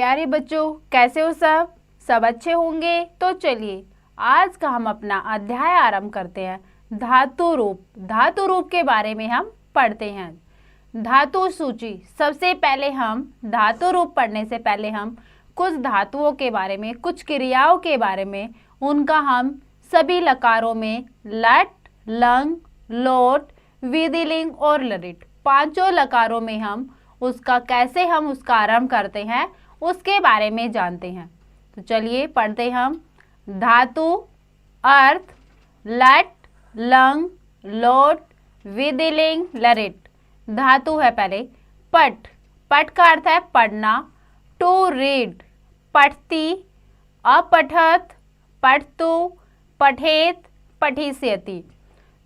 प्यारे बच्चों, कैसे हो सब अच्छे होंगे। तो चलिए आज का हम अपना अध्याय आरंभ करते हैं। धातु रूप के बारे में हम पढ़ते हैं। धातु सूची। सबसे पहले हम धातु रूप पढ़ने से पहले हम कुछ धातुओं के बारे में, कुछ क्रियाओं के बारे में, उनका हम सभी लकारों में लट, लंग, लोट, विधिलिंग और लरिट, पांचों लकारों में हम उसका आरंभ करते हैं, उसके बारे में जानते हैं। तो चलिए पढ़ते हम। धातु, अर्थ, लट, लंग, लोट, विधिलिंग, लरिट। धातु है पहले पट। पट का अर्थ है पढ़ना। टू रीड, पठती, अपठत, पठतु, पठेत, पठिष्यति।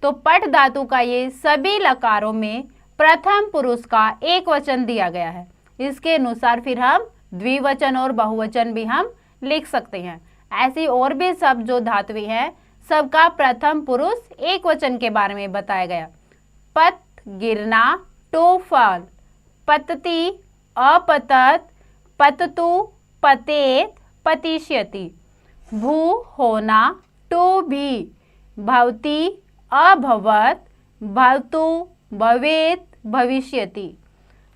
तो पट धातु का ये सभी लकारों में प्रथम पुरुष का एक वचन दिया गया है। इसके अनुसार फिर हम द्विवचन और बहुवचन भी हम लिख सकते हैं। ऐसी और भी सब जो धातुएं हैं, सबका प्रथम पुरुष एक वचन के बारे में बताया गया। पत गिरना, टू फल, पतति, अपतत, पततु, पतेत, पतिष्यति। भू होना, टू भी, भवति, अभवत, भवतु, भवेत, भविष्यति।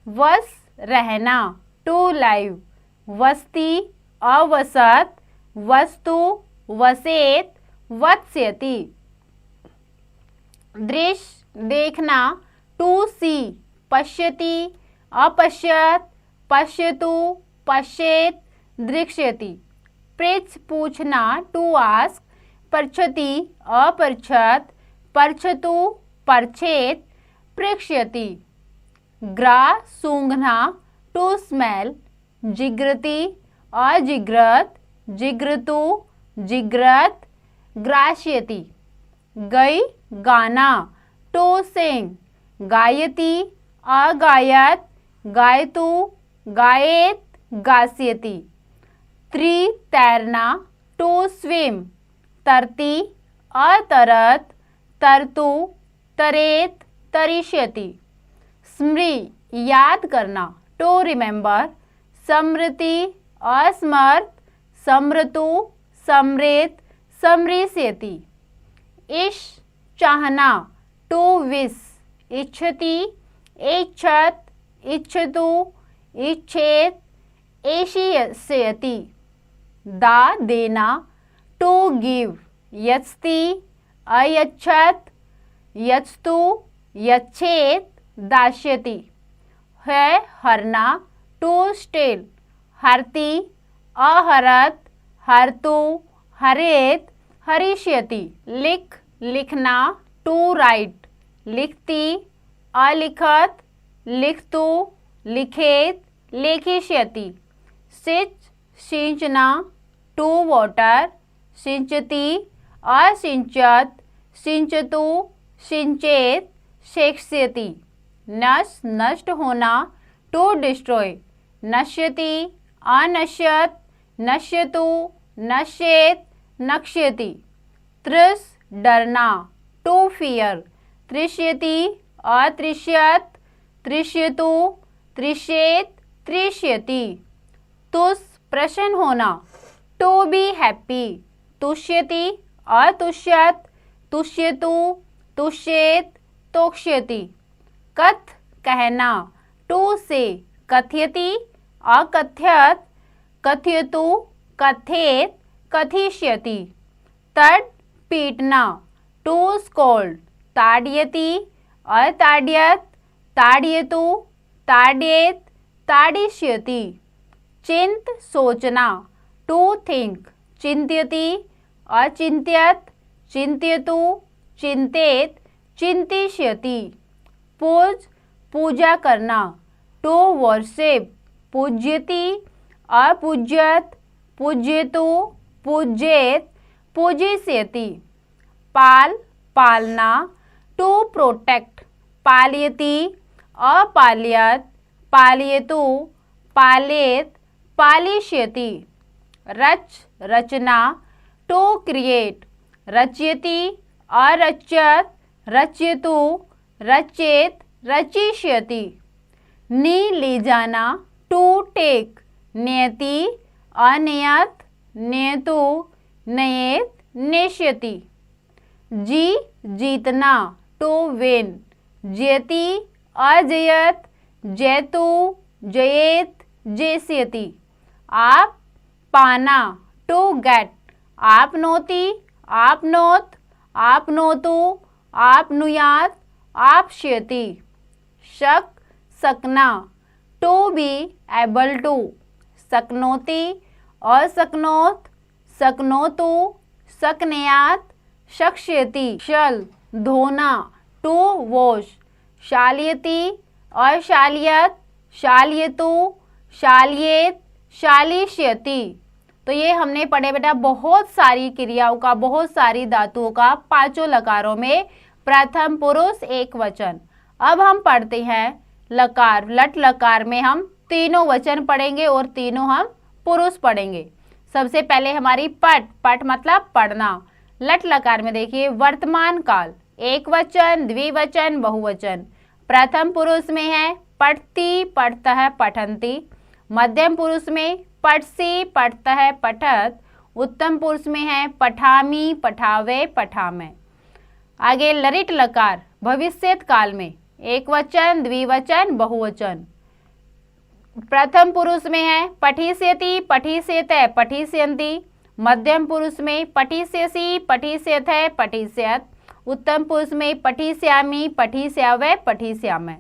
वस रहना, टू लाइव, वस्ति, अवसत, वस्तु, वसेत, वत्स्यति। दृश्य देखना, टू सी, पश्यति, अपश्यत, पश्यतु, पश्येत, दृक्ष्यति। पृच्छ पूछना, टू आस्क, पृच्छति, अपृच्छत, पृच्छतु, पृच्छेत, पृक्ष्यति। ग्रा सूंघना, टू स्मेल, जिग्रति, अजिग्रत, जिग्रतु, जिग्रत, ग्रास्यति। गई गाना, टू सिंग, गायति, अगायत, गायतु, गायेत, गास्यति। त्रि तैरना, टू स्विम, तरति, अतरत, तरतु, तरेत, तरिष्यति। स्मृ याद करना, टू रिमेंबर, स्मृति, अस्मर्त, स्मृतु, स्मृत, स्मृष्यति। इश चाहना, टू विश, इच्छति, इच्छत, इच्छतु, इच्छेत, एष्यति। दा देना, टू गिव, यच्छति, अयच्छत, यच्छतु, यच्छेत, दास्यति। है हरना, टू स्टील, हरति, अहरत, हरतु, हरेत, हरिष्यति। लिख लिखना, टू राइट, लिखति, अलिखत, लिखतु, लिखेत, लेखिष्यति। सिंच सिंचना, टू वाटर, सिंचति, असिंचत, सिंचतु, सिंचेत, सेक्ष्यति। नष्ट नष्ट होना, टू डिस्ट्रॉय, नश्यति, अनश्यत, नश्यतु, नश्येत, नक्ष्यति। तृष डरना, टू फियर, तृष्यति, अतृष्यत, तृष्यतु, तृष्येत, तृष्यति। तुष प्रसन्न होना, टू बी हैप्पी, तुष्यति, अतुष्यत, तुष्यतु, तुष्येत, तोक्ष्यति। कथ कहना, टू से, कथयति, अकथ्यत, कथयतु, कथेत, कथिष्यति। तड पीटना, टू स्कोल्ड, ताड़यति, अताड़यत, ताड़यतु, ताड़येत, ताड़िष्यति। चिंत सोचना, टू थिंक, चिंत्यति, अचिंत्यत, चिंत्यतु, चिंतेत, चिंतिष्यति। पूज पूजा करना, टू वर्शिप, पूज्यति, अपूज्यत, पूज्यतु, पूज्येत, पूजिष्यति। पाल पालना, टू प्रोटेक्ट, पालयति, अपालयत, पालयतु, पालेत, पालिष्यति। रच रचना, टू क्रिएट, रचयति, अरच्यत, रच्यतु, रचेत, रचिष्यति। नी ले जाना, टू टेक, नियति, अनियत, नेतु, नयेत, नेष्यति। जी जीतना, टू विन, जयति, अजयत, जयतु, जयेत, जेष्यति। आप पाना, टू गेट, आपनोति, आपनोत, आपनोतु, आपनुयात, आपश्यति। शक सकना, टू बी एबल टू, सकनोति, असकनोत, सकनोतु, सकनेयात, शक्ष्यति। शल धोना, टू वॉश, शाल्यति, अशाल्यत, शाल्यतु, शाल्येत, शालिष्यति। तो ये हमने पढ़े बेटा बहुत सारी क्रियाओं का, बहुत सारी धातुओं का पांचों लकारों में प्रथम पुरुष एक वचन। अब हम पढ़ते हैं लकार। लट लकार में हम तीनों वचन पढ़ेंगे और तीनों हम पुरुष पढ़ेंगे। सबसे पहले हमारी पट, पट मतलब पढ़ना। लट लकार में देखिए वर्तमान काल, एक वचन, द्विवचन, बहुवचन। प्रथम पुरुष में है पठती, पठतः, पठन्ति। मध्यम पुरुष में पठसी, पठतः, पठत। उत्तम पुरुष में है पठामि, पठावे, पठामय। आगे लरिट लकार भविष्यत काल में, एक वचन, द्विवचन, बहुवचन। प्रथम पुरुष में है पठिष्यति, पठिष्यते, पठिष्यन्ति। मध्यम पुरुष में पठिष्यसि, पठिष्यथे, पठिष्यत। उत्तम पुरुष में पठिष्यामि, पठिष्यावै, पठिष्यामः।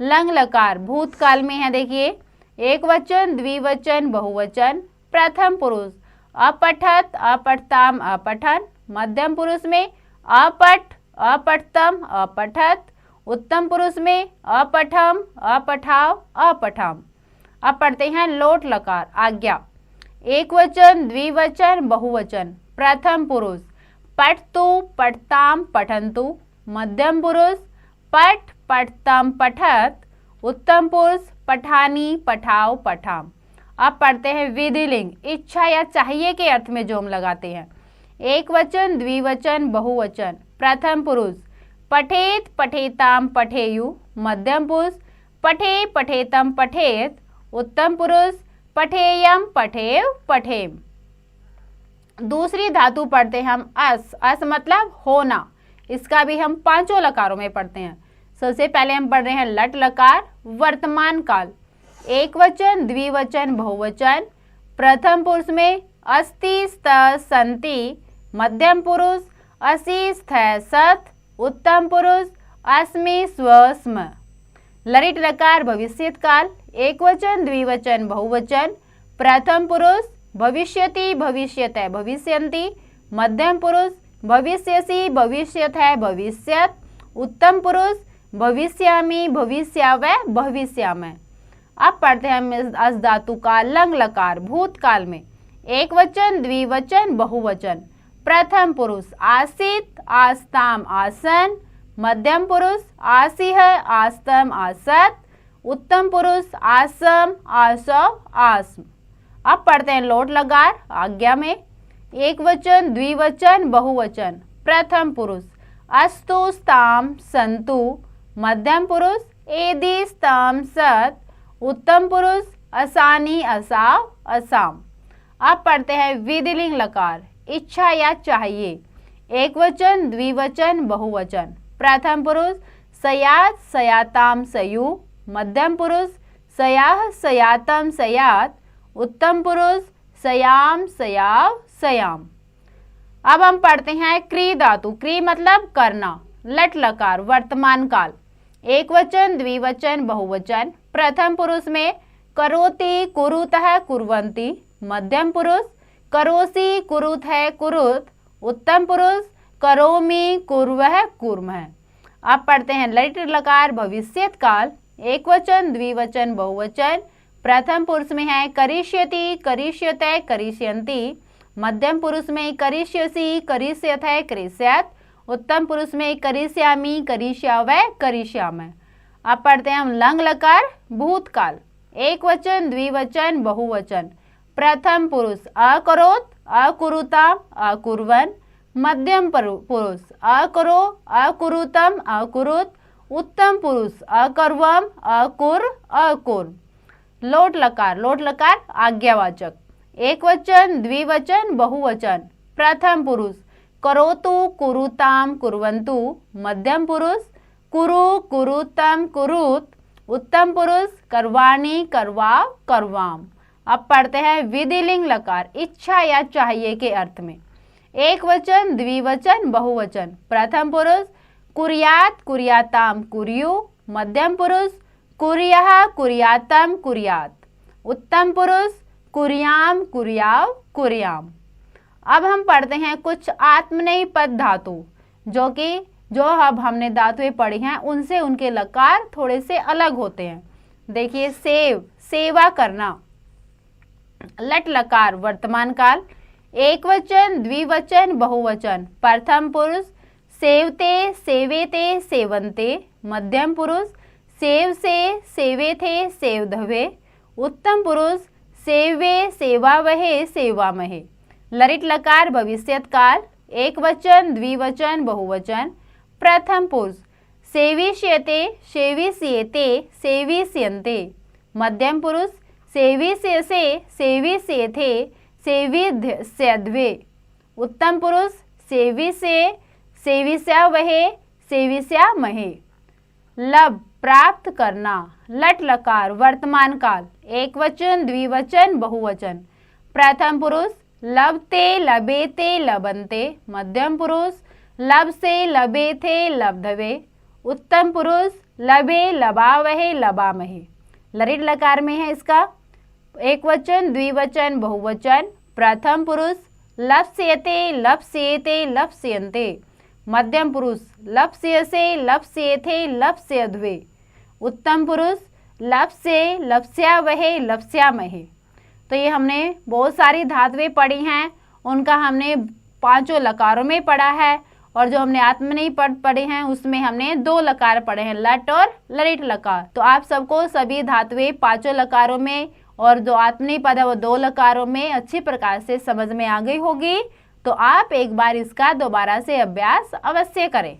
लंग लकार भूतकाल में है देखिए एक वचन, द्विवचन, बहुवचन। प्रथम पुरुष अपठत, अपठताम, अपठन। मध्यम पुरुष में अपठ, अपठतम, अपठत। उत्तम पुरुष में अपठम, अपठाव, अपठाम। अब पढ़ते हैं लोट लकार आज्ञा, एक वचन, द्विवचन, बहुवचन। प्रथम पुरुष पठतु, पठताम, पठन्तु। मध्यम पुरुष पठ, पठतम, पठत। उत्तम पुरुष पठानी, पठाओ, पठाम। अब पढ़ते हैं विधिलिंग, इच्छा या चाहिए के अर्थ में जो हम लगाते हैं। एक वचन, द्विवचन, बहुवचन। प्रथम पुरुष पठेत, पठेताम, पठेयु। मध्यम पुरुष पठे, पठेतम, पठेत। उत्तम पुरुष पठेयम, पठेव, पठेम। दूसरी धातु पढ़ते हैं हम अस, अस मतलब होना। इसका भी हम पांचों लकारों में पढ़ते हैं। सबसे पहले हम पढ़ रहे हैं लट लकार वर्तमान काल, एक वचन, द्विवचन, बहुवचन। प्रथम पुरुष में अस्ति, स्त, सन्ति। मध्यम पुरुष असि, स्थ, सत। उत्तम पुरुष अस्मि, स्व, स्म। लरिट लकार भविष्यत काल, एक वचन, द्विवचन, बहुवचन। प्रथम पुरुष भविष्यति, भविष्यते, भविष्यन्ति। मध्यम पुरुष भविष्यसि, भविष्यथे, भविष्यत। उत्तम पुरुष भविष्यामि, भविष्यावै, भविष्यामः। अब पढ़ते हैं अस धातु का लंग लकार भूतकाल में, एक वचन, द्विवचन, बहुवचन। प्रथम पुरुष आसीत, आस्ताम, आसन। मध्यम पुरुष आसीह, आस्तम, आसत। उत्तम पुरुष आसम, आसव, आस्म। अब पढ़ते हैं लोट लकार आज्ञा में, एक वचन, द्विवचन, बहुवचन। प्रथम पुरुष अस्तु, स्ताम, सन्तु। मध्यम पुरुष एदि, स्तम, सत। उत्तम पुरुष असानी, असाव, असाम। अब पढ़ते हैं विधिलिंग लकार इच्छा या चाहिए, एक वचन, द्विवचन, बहुवचन। प्रथम पुरुष सयात, सयाताम, सयु। मध्यम पुरुष सयाह, सयातम, सयात। उत्तम पुरुष सयाम, सयाव, सयाम। अब हम पढ़ते हैं क्री धातु, क्री मतलब करना। लट लकार वर्तमान काल, एक वचन, द्विवचन, बहुवचन। प्रथम पुरुष में करोति, कुरुतः, कुर्वन्ति। मध्यम पुरुष करोसि, कुरुतः, कुरुत। उत्तम पुरुष करोमि, कुर्वः, कुर्मः। अब पढ़ते हैं लट लकार भविष्यत काल, एक वचन, द्विवचन, बहुवचन। प्रथम पुरुष में है करिष्यति, करिष्यते, करिष्यन्ति। मध्यम पुरुष में करिष्यसि, करिष्यथे, करिष्यत। उत्तम पुरुष में करिष्यामि, करिष्यावै, करिष्यामः। अब पढ़ते हैं हम लंग लकार भूतकाल, एक वचन, द्विवचन, बहुवचन। प्रथम पुरुष अकरोत, अकुरुताम, अकुर्वन। मध्यम पुरुष अकरो, अकुरुतम, अकुरुत। उत्तम पुरुष अकर्वम, अकुर, अकुर्म। लोट लकार आज्ञावाचक। एक वचन, द्विवचन, बहुवचन। प्रथम पुरुष करोतु, कुरुताम, कुर्वन्तु। मध्यम पुरुष कुरु, कुरुतम, कुरुत। उत्तम पुरुष करवाणी, करवाव, करवाम। अब पढ़ते हैं विधिलिंग लकार, इच्छा या चाहिए के अर्थ में। एक वचन, द्विवचन, बहुवचन। प्रथम पुरुष कुर्यात, कुर्याताम, कुर्यु। मध्यम पुरुष कुर्यः, कुर्यातम, कुर्यात। उत्तम पुरुष कुर्याम, कुर्याव, कुर्याम। अब हम पढ़ते हैं कुछ आत्मनेयी पद धातु, जो अब हमने धातुएं पढ़ी हैं उनसे उनके लकार थोड़े से अलग होते हैं। देखिए, सेव सेवा करना। लट लकार वर्तमान काल। एक वचन, द्विवचन, बहुवचन। प्रथम पुरुष सेवते, सेवेते, सेवन्ते। मध्यम पुरुष सेव से, सेवेथे, सेवधवे। उत्तम पुरुष सेवे, सेवावहे, सेवामहे। लरित लकार भविष्यत काल। एक वचन, द्विवचन, बहुवचन। प्रथम पुरुष सेविष्यते, सेविष्येते, सेविष्यन्ते। मध्यम पुरुष सेविष्यसे, सेविष्येथे, सेविष्यध्वे। उत्तम पुरुष सेविष्ये, सेविष्यावहे, सेविष्यामहे। लभ प्राप्त करना। लट लकार वर्तमान काल। एक वचन, द्विवचन, बहुवचन। प्रथम पुरुष लभते, लभेते, लभन्ते। मध्यम पुरुष लभसे, लभेथे, लब्धवे। उत्तम पुरुष लभे, लभावहे, लभामहे। लरित लकार में है इसका। एक वचन, द्विवचन, बहुवचन। प्रथम पुरुष लप्स्यते, लप्स्येते, लप्स्यन्ते। मध्यम पुरुष लप्स्यसे, लप्स्येथे, लप्स्यध्वे। उत्तम पुरुष लप्स्ये, लप्स्यावहे, लप्स्यामहे। तो ये हमने बहुत सारी धातुएं पढ़ी हैं, उनका हमने पांचों लकारों में पढ़ा है। और जो हमने आत्मनेयी पद पढ़े हैं उसमें हमने 2 लकार पढ़े हैं, लट और लरित लकार। तो आप सबको सभी धातुएं पांचों लकारों में और जो आत्मनेयी पद है वो 2 लकारों में अच्छी प्रकार से समझ में आ गई होगी। तो आप एक बार इसका दोबारा से अभ्यास अवश्य करें।